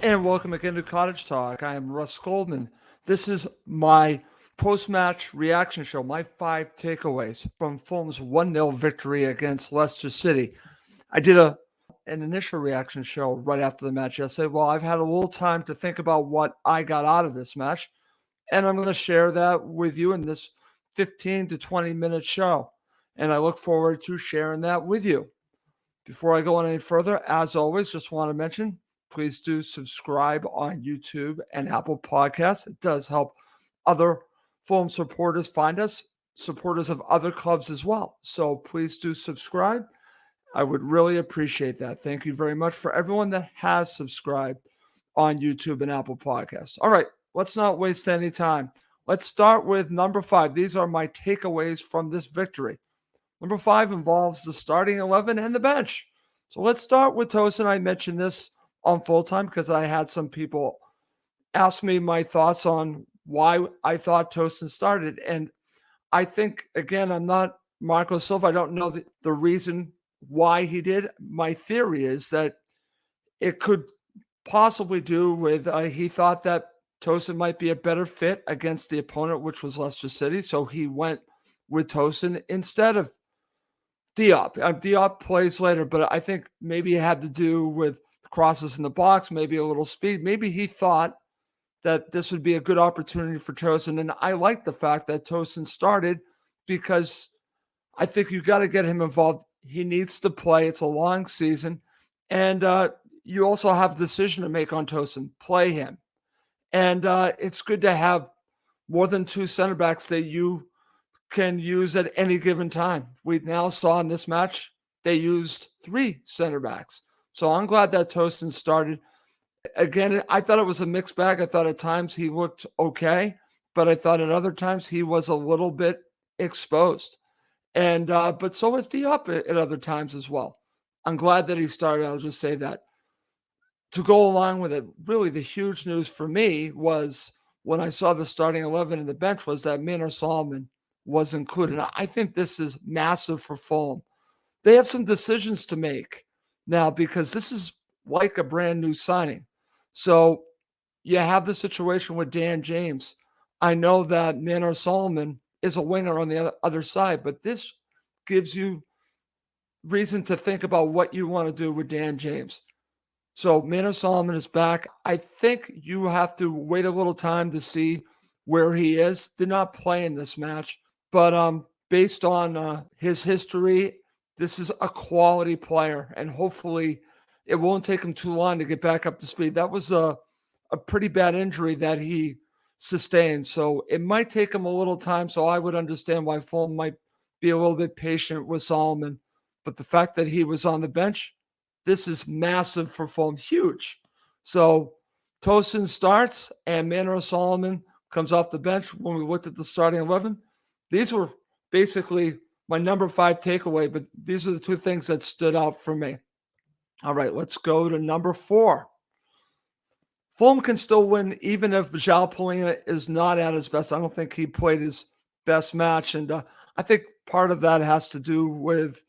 And welcome again to Cottage Talk. I am Russ Goldman. This is my post-match reaction show, my 5 takeaways from Fulham's 1-0 victory against Leicester City. I did an initial reaction show right after the match yesterday. Well, I've had a little time to think about what I got out of this match, and I'm going to share that with you in this 15 to 20-minute show. And I look forward to sharing that with you. Before I go on any further, as always, just want to mention, please do subscribe on YouTube and Apple Podcasts. It does help other Fulham supporters find us, supporters of other clubs as well. So please do subscribe. I would really appreciate that. Thank you very much for everyone that has subscribed on YouTube and Apple Podcasts. All right, let's not waste any time. Let's start with number 5. These are my takeaways from this victory. Number 5 involves the starting 11 and the bench. So let's start with Tosin. I mentioned this on full time because I had some people ask me my thoughts on why I thought Tosin started. And I think, again, I'm not Marco Silva. I don't know the reason why he did. My theory is that it could possibly do with he thought that Tosin might be a better fit against the opponent, which was Leicester City. So he went with Tosin instead of Diop. Diop plays later, but I think maybe it had to do with crosses in the box, maybe a little speed. Maybe he thought that this would be a good opportunity for Tosin. And I like the fact that Tosin started because I think you got to get him involved. He needs to play. It's a long season. And you also have a decision to make on Tosin. Play him. And it's good to have more than 2 center backs that you can use at any given time. We now saw in this match, they used 3 center backs. So I'm glad that Tosin started. Again, I thought it was a mixed bag. I thought at times he looked okay, but I thought at other times he was a little bit exposed. And but so was Diop at other times as well. I'm glad that he started. I'll just say that. To go along with it, really the huge news for me was when I saw the starting 11 in the bench was that Manor Solomon was included. I think this is massive for Fulham. They have some decisions to make now because this is like a brand new signing. So you have the situation with Dan James. I know that Manor Solomon is a winger on the other side, but this gives you reason to think about what you want to do with Dan James. So Manor Solomon is back. I think you have to wait a little time to see where he is. Did not play in this match. But based on his history, this is a quality player, and hopefully it won't take him too long to get back up to speed. That was a pretty bad injury that he sustained, so it might take him a little time, so I would understand why Fulham might be a little bit patient with Solomon. But the fact that he was on the bench, this is massive for Fulham, huge. So Tosin starts, and Manor Solomon comes off the bench. When we looked at the starting 11, these were basically my number 5 takeaway, but these are the 2 things that stood out for me. All right, let's go to number 4. Fulham can still win even if João Palhinha is not at his best. I don't think he played his best match, and I think part of that has to do with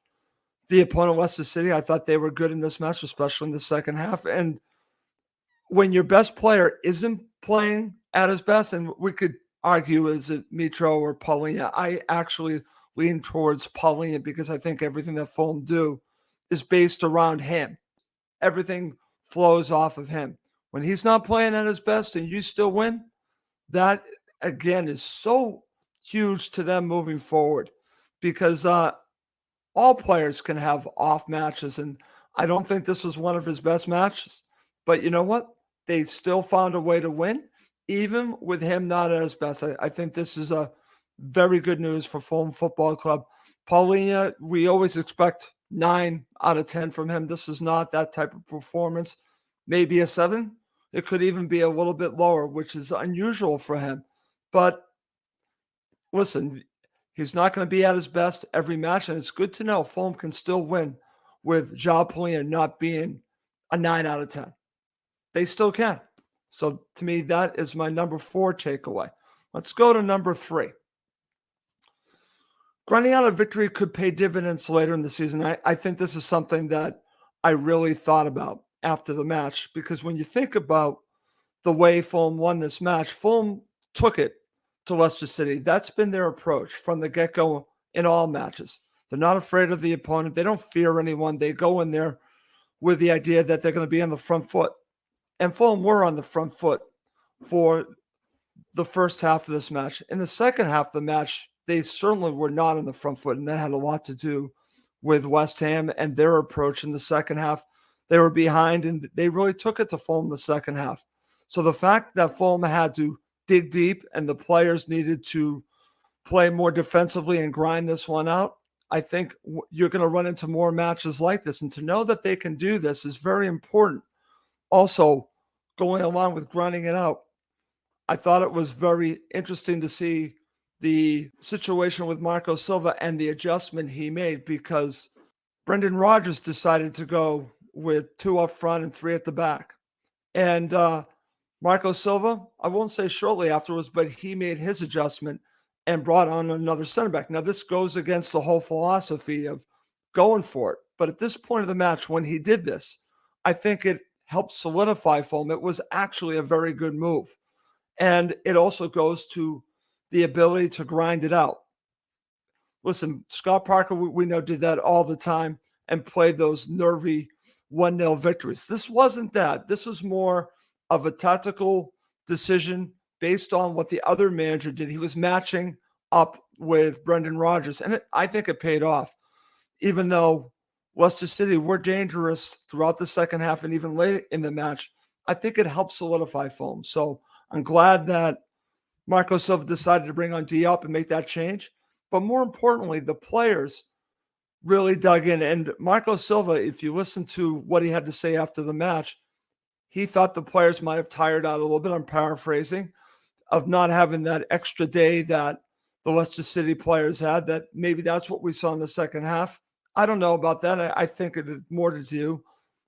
the opponent, Leicester City. I thought they were good in this match, especially in the second half. And when your best player isn't playing at his best, and we could argue, is it Mitro or Palhinha? I actually lean towards Palhinha because I think everything that Fulham do is based around him. Everything flows off of him. When he's not playing at his best and you still win, that, again, is so huge to them moving forward because all players can have off matches, and I don't think this was one of his best matches. But you know what? They still found a way to win, even with him not at his best. I think this is a very good news for Fulham Football Club. Palhinha, we always expect 9 out of 10 from him. This is not that type of performance. Maybe a 7. It could even be a little bit lower, which is unusual for him. But listen, he's not going to be at his best every match, and it's good to know Fulham can still win with João Palhinha not being a 9 out of 10. They still can. So to me, that is my number 4 takeaway. Let's go to number 3. Grinding out a victory could pay dividends later in the season. I think this is something that I really thought about. after the match, because when you think about the way Fulham won this match, Fulham took it to Leicester City. That's been their approach from the get-go in all matches. They're not afraid of the opponent. They don't fear anyone. They go in there with the idea that they're going to be on the front foot. And Fulham were on the front foot for the first half of this match. In the second half of the match, they certainly were not on the front foot, and that had a lot to do with West Ham and their approach in the second half. They were behind, and they really took it to Fulham in the second half. So the fact that Fulham had to dig deep and the players needed to play more defensively and grind this one out, I think you're going to run into more matches like this. And to know that they can do this is very important. Also, going along with grinding it out, I thought it was very interesting to see the situation with Marco Silva and the adjustment he made, because Brendan Rodgers decided to go with 2 up front and 3 at the back. And Marco Silva, I won't say shortly afterwards, but he made his adjustment and brought on another center back. Now, this goes against the whole philosophy of going for it. But at this point of the match, when he did this, I think it helped solidify Fulham. It was actually a very good move. And it also goes to the ability to grind it out. Listen, Scott Parker, we know, did that all the time and played those nervy 1-0 victories. This wasn't that. This was more of a tactical decision based on what the other manager did. He was matching up with Brendan Rodgers, and I think it paid off. Even though Leicester City were dangerous throughout the second half and even late in the match, I think it helped solidify Fulham. So I'm glad that Marco Silva decided to bring on Diop and make that change. But more importantly, the players really dug in. And Marco Silva, if you listen to what he had to say after the match, he thought the players might have tired out a little bit, I'm paraphrasing, of not having that extra day that the Leicester City players had, that maybe that's what we saw in the second half. I don't know about that. I think it had more to do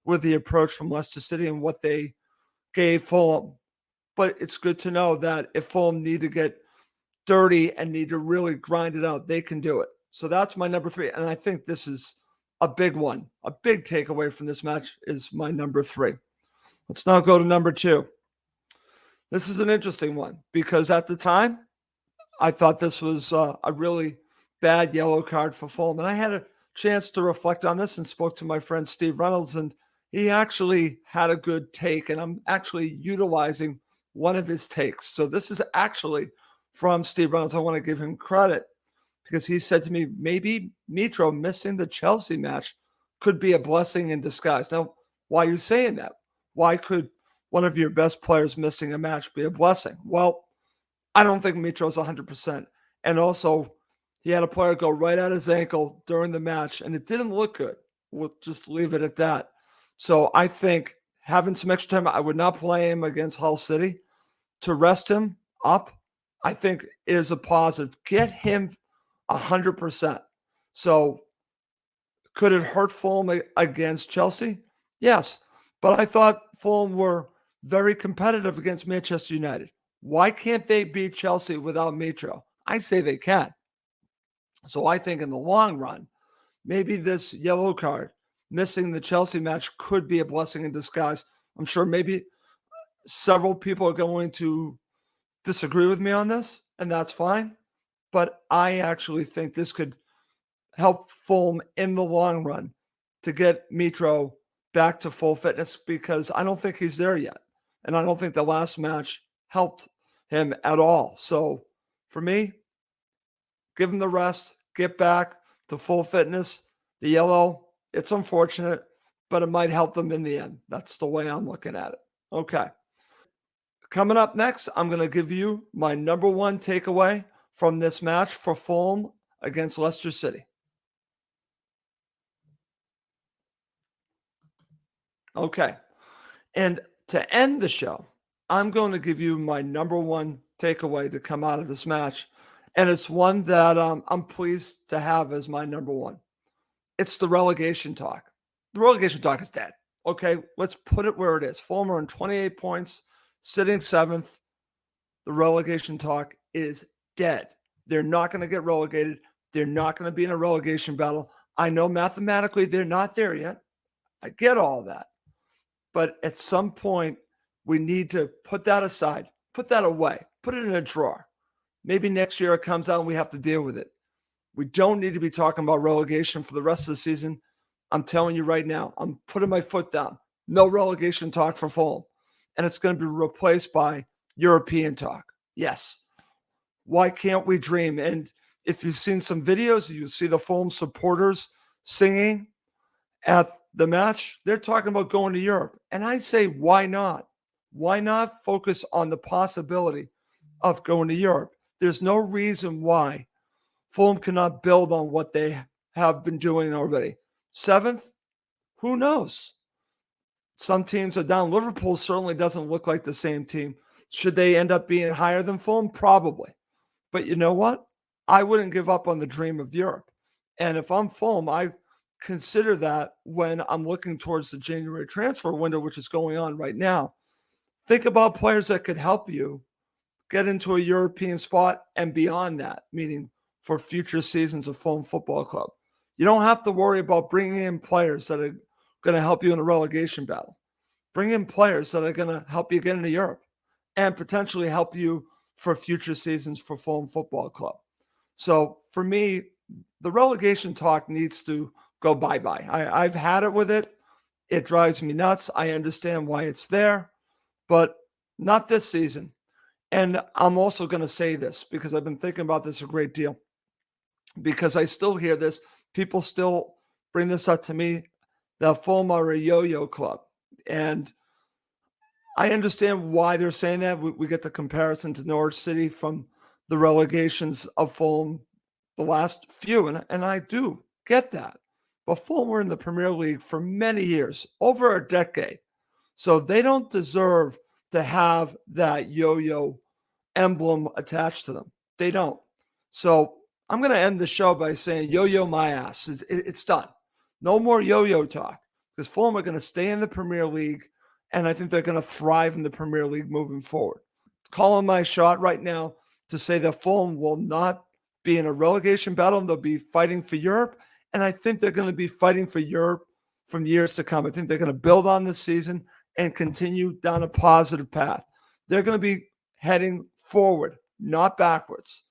with the approach from Leicester City and what they gave Fulham. But it's good to know that if Fulham need to get dirty and need to really grind it out, they can do it. So that's my number 3. And I think this is a big one. A big takeaway from this match is my number 3. Let's now go to number 2. This is an interesting one because at the time, I thought this was a really bad yellow card for Fulham. And I had a chance to reflect on this and spoke to my friend Steve Reynolds, and he actually had a good take, and I'm actually utilizing one of his takes. So this is actually from Steve Reynolds. I want to give him credit because he said to me, maybe Mitro missing the Chelsea match could be a blessing in disguise. Now, why are you saying that? Why could one of your best players missing a match be a blessing? Well, I don't think Mitro's 100%. And also, he had a player go right at his ankle during the match, and it didn't look good. We'll just leave it at that. So I think having some extra time, I would not play him against Hull City. To rest him up, I think is a positive. Get him 100%. So could it hurt Fulham against Chelsea? Yes. But I thought Fulham were very competitive against Manchester United. Why can't they beat Chelsea without Mitro? I say they can. So I think in the long run, maybe this yellow card, missing the Chelsea match, could be a blessing in disguise. I'm sure maybe several people are going to disagree with me on this, and that's fine. But I actually think this could help Fulham in the long run to get Mitro back to full fitness, because I don't think he's there yet. And I don't think the last match helped him at all. So for me, give him the rest, get back to full fitness. The yellow, it's unfortunate, but it might help them in the end. That's the way I'm looking at it. Okay. Coming up next, I'm going to give you my number 1 takeaway from this match for Fulham against Leicester City. Okay. And to end the show, I'm going to give you my number 1 takeaway to come out of this match. And it's one that I'm pleased to have as my number 1. It's the relegation talk. The relegation talk is dead. Okay, let's put it where it is. Fulham are on 28 points, sitting 7th. The relegation talk is dead. They're not going to get relegated. They're not going to be in a relegation battle. I know mathematically they're not there yet. I get all that. But at some point, we need to put that aside, put that away, put it in a drawer. Maybe next year it comes out and we have to deal with it. We don't need to be talking about relegation for the rest of the season. I'm telling you right now, I'm putting my foot down. No relegation talk for Fulham. And it's going to be replaced by European talk. Yes. Why can't we dream? And if you've seen some videos, you see the Fulham supporters singing at the match. They're talking about going to Europe. And I say, why not? Why not focus on the possibility of going to Europe? There's no reason why Fulham cannot build on what they have been doing already. 7th, who knows? Some teams are down. Liverpool certainly doesn't look like the same team. Should they end up being higher than Fulham? Probably. But you know what? I wouldn't give up on the dream of Europe. And if I'm Fulham, I consider that when I'm looking towards the January transfer window, which is going on right now. Think about players that could help you get into a European spot and beyond that, meaning for future seasons of Fulham Football Club. You don't have to worry about bringing in players that are going to help you in a relegation battle. Bring in players that are going to help you get into Europe and potentially help you for future seasons for Fulham Football Club. So for me, the relegation talk needs to go bye-bye. I've had it with it. It drives me nuts. I understand why it's there, but not this season. And I'm also going to say this because I've been thinking about this a great deal, because I still hear this. People still bring this up to me, that Fulham are a yo-yo club. And I understand why they're saying that. We get the comparison to Norwich City from the relegations of Fulham, the last few, and I do get that. But Fulham were in the Premier League for many years, over a decade. So they don't deserve to have that yo-yo emblem attached to them. They don't. So I'm going to end the show by saying yo-yo my ass. It's done. No more yo-yo talk, because Fulham are going to stay in the Premier League, and I think they're going to thrive in the Premier League moving forward. Calling my shot right now to say that Fulham will not be in a relegation battle, and they'll be fighting for Europe. And I think they're going to be fighting for Europe from years to come. I think they're going to build on this season and continue down a positive path. They're going to be heading forward, not backwards.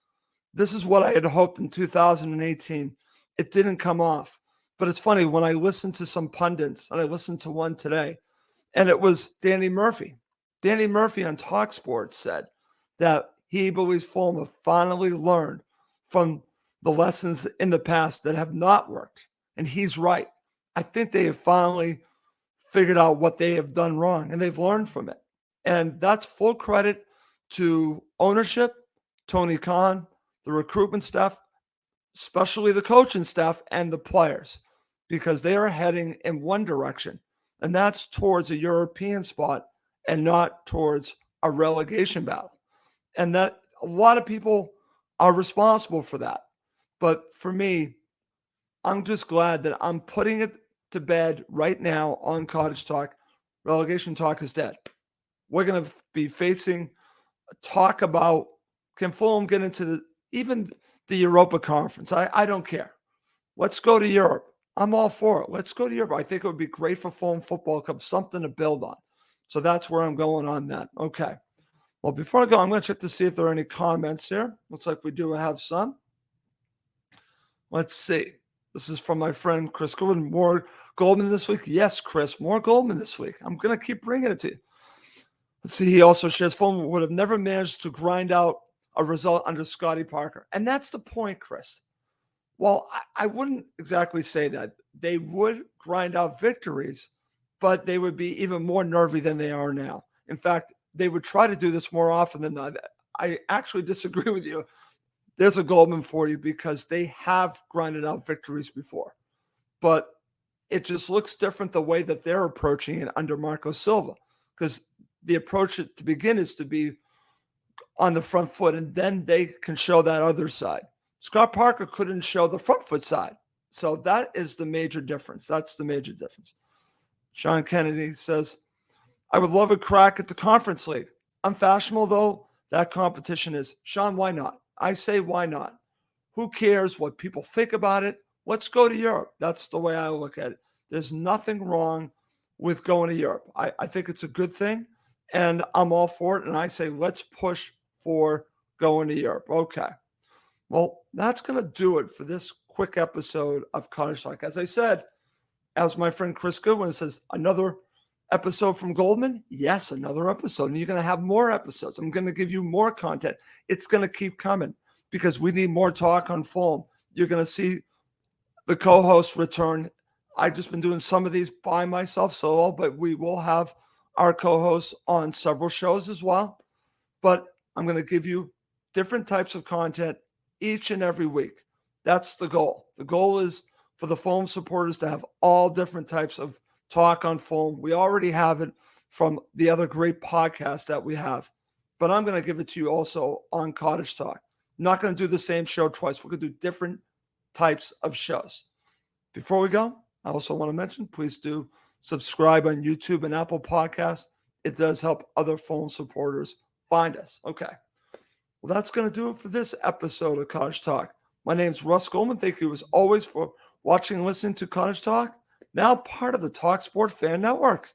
This is what I had hoped in 2018. It didn't come off. But it's funny, when I listened to some pundits, and I listened to one today, and it was Danny Murphy. Danny Murphy on talkSPORT said that he believes Fulham have finally learned from the lessons in the past that have not worked. And he's right. I think they have finally figured out what they have done wrong, and they've learned from it. And that's full credit to ownership, Tony Khan, the recruitment staff, especially the coaching staff and the players, because they are heading in one direction, and that's towards a European spot and not towards a relegation battle. And that a lot of people are responsible for that. But for me, I'm just glad that I'm putting it to bed right now on Cottage Talk. Relegation talk is dead. We're going to be facing talk about, can Fulham get into even the Europa Conference? I don't care. Let's go to Europe. I'm all for it. Let's go to Europe. I think it would be great for Fulham Football Club, something to build on. So that's where I'm going on that. Okay. Well, before I go, I'm going to check to see if there are any comments here. Looks like we do have some. Let's see. This is from my friend Chris Goldman. More Goldman this week? Yes, Chris. More Goldman this week. I'm going to keep bringing it to you. Let's see. He also shares Fulham would have never managed to grind out a result under Scotty Parker. And that's the point, Chris. Well, I wouldn't exactly say that. They would grind out victories, but they would be even more nervy than they are now. In fact, they would try to do this more often than not. I actually disagree with you. There's a Goldman for you, because they have grinded out victories before. But it just looks different the way that they're approaching it under Marco Silva, because the approach to begin is to be on the front foot, and then they can show that other side. Scott Parker couldn't show the front foot side. So that is the major difference. That's the major difference. Sean Kennedy says, I would love a crack at the Conference League. Unfashionable, though, that competition is. Sean, why not? I say, why not? Who cares what people think about it? Let's go to Europe. That's the way I look at it. There's nothing wrong with going to Europe. I think it's a good thing, and I'm all for it. And I say, let's push for going to Europe. Okay. Well, that's going to do it for this quick episode of Cottage Talk. As I said, as my friend Chris Goodwin says, another episode from Goldman. Yes, another episode. And you're going to have more episodes. I'm going to give you more content. It's going to keep coming because we need more talk on Fulham. You're going to see the co-host return. I've just been doing some of these by myself solo, but we will have our co-hosts on several shows as well. But I'm going to give you different types of content each and every week. That's the goal. The goal is for the Fulham supporters to have all different types of talk on Fulham. We already have it from the other great podcasts that we have, but I'm going to give it to you also on Cottage Talk. I'm not going to do the same show twice. We're going to do different types of shows. Before we go, I also want to mention, please do subscribe on YouTube and Apple Podcasts. It does help other Fulham supporters find us. Okay. Well, that's going to do it for this episode of Cottage Talk. My name's Russ Goldman. Thank you as always for watching and listening to Cottage Talk, now part of the talkSPORT Fan Network.